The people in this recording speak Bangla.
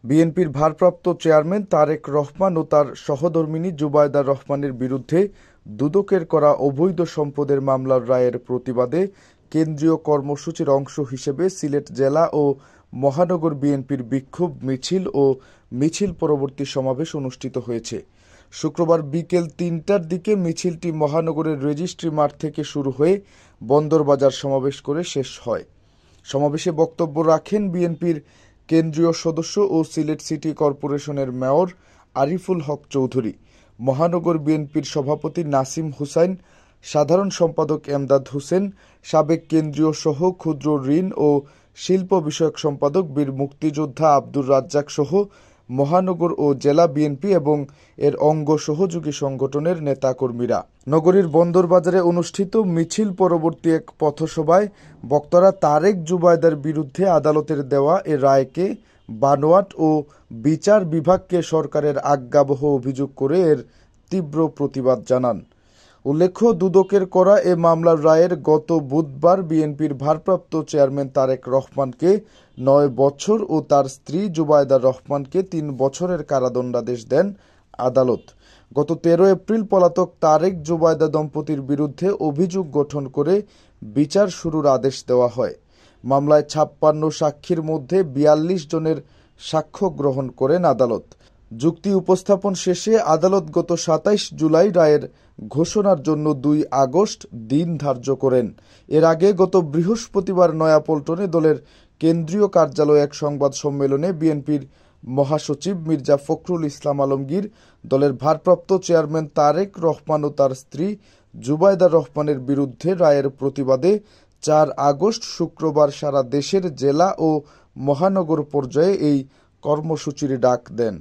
বিএনপির ভারপ্রাপ্ত চেয়ারম্যান তারেক রহমান ও তার সহধর্মিণী জুবায়দা রহমানের বিরুদ্ধে দুদকের করা অবৈধ সম্পদের মামলার রায়ের প্রতিবাদে কেন্দ্রীয় কর্মসূচির অংশ হিসেবে সিলেট জেলা ও মহানগর বিএনপির বিক্ষোভ মিছিল ও মিছিল পরবর্তী সমাবেশ অনুষ্ঠিত হয়েছে। শুক্রবার বিকেল ৩টার দিকে মিছিলটি মহানগরের রেজিস্ট্রি মাঠ থেকে শুরু হয়ে বন্দরবাজার সমাবেশ করে শেষ হয়। সমাবেশে বক্তব্য রাখেন বিএনপির কেন্দ্রীয় সদস্য ও সিলেট সিটি কর্পোরেশনের মেয়র আরিফুল হক চৌধুরী, মহানগর বিএনপির সভাপতি নাসিম হুসাইন, সাধারণ সম্পাদক এমদাদ হোসেন, সাবেক কেন্দ্রীয় সহ ক্ষুদ্র ঋণ ও শিল্প বিষয়ক সম্পাদক বীর মুক্তিযোদ্ধা আব্দুর রাজ্জাক সহ মহানগর ও জেলা বিএনপি এবং এর অঙ্গ সহযোগী সংগঠনের নেতাকর্মীরা। নগরীর বন্দরবাজারে অনুষ্ঠিত মিছিল পরবর্তী এক পথসভায় বক্তারা তারেক জুবায়দার বিরুদ্ধে আদালতের দেওয়া এ রায়কে বানোয়াট ও বিচার বিভাগকে সরকারের আজ্ঞাবহ অভিযোগ করে এর তীব্র প্রতিবাদ জানান। উল্লেখ্য, দুদকের করা এ মামলার রায়ের গত বুধবার বিএনপির ভারপ্রাপ্ত চেয়ারম্যান তারেক রহমানকে ৯ বছর ও তার স্ত্রী জুবায়দা রহমানকে ৩ বছরের কারাদণ্ডাদেশ দেন আদালত। গত ১৩ এপ্রিল পলাতক তারেক জুবায়দা দম্পতির বিরুদ্ধে অভিযোগ গঠন করে বিচার শুরুর আদেশ দেওয়া হয়। মামলায় ৫৬ সাক্ষীর মধ্যে ৪২ জনের সাক্ষ্য গ্রহণ করেন আদালত। যুক্তি উপস্থাপন শেষে আদালত গত ২৭ জুলাই রায়ের ঘোষণার জন্য ২ আগস্ট দিন ধার্য করেন। এর আগে গত বৃহস্পতিবার নয়াপল্টনে দলের কেন্দ্রীয় কার্যালয়ে এক সংবাদ সম্মেলনে বিএনপির মহাসচিব মির্জা ফখরুল ইসলাম আলমগীর দলের ভারপ্রাপ্ত চেয়ারম্যান তারেক রহমান ও তার স্ত্রী জুবায়দা রহমানের বিরুদ্ধে রায়ের প্রতিবাদে ৪ আগস্ট শুক্রবার সারা দেশের জেলা ও মহানগর পর্যায়ে এই কর্মসূচির ডাক দেন।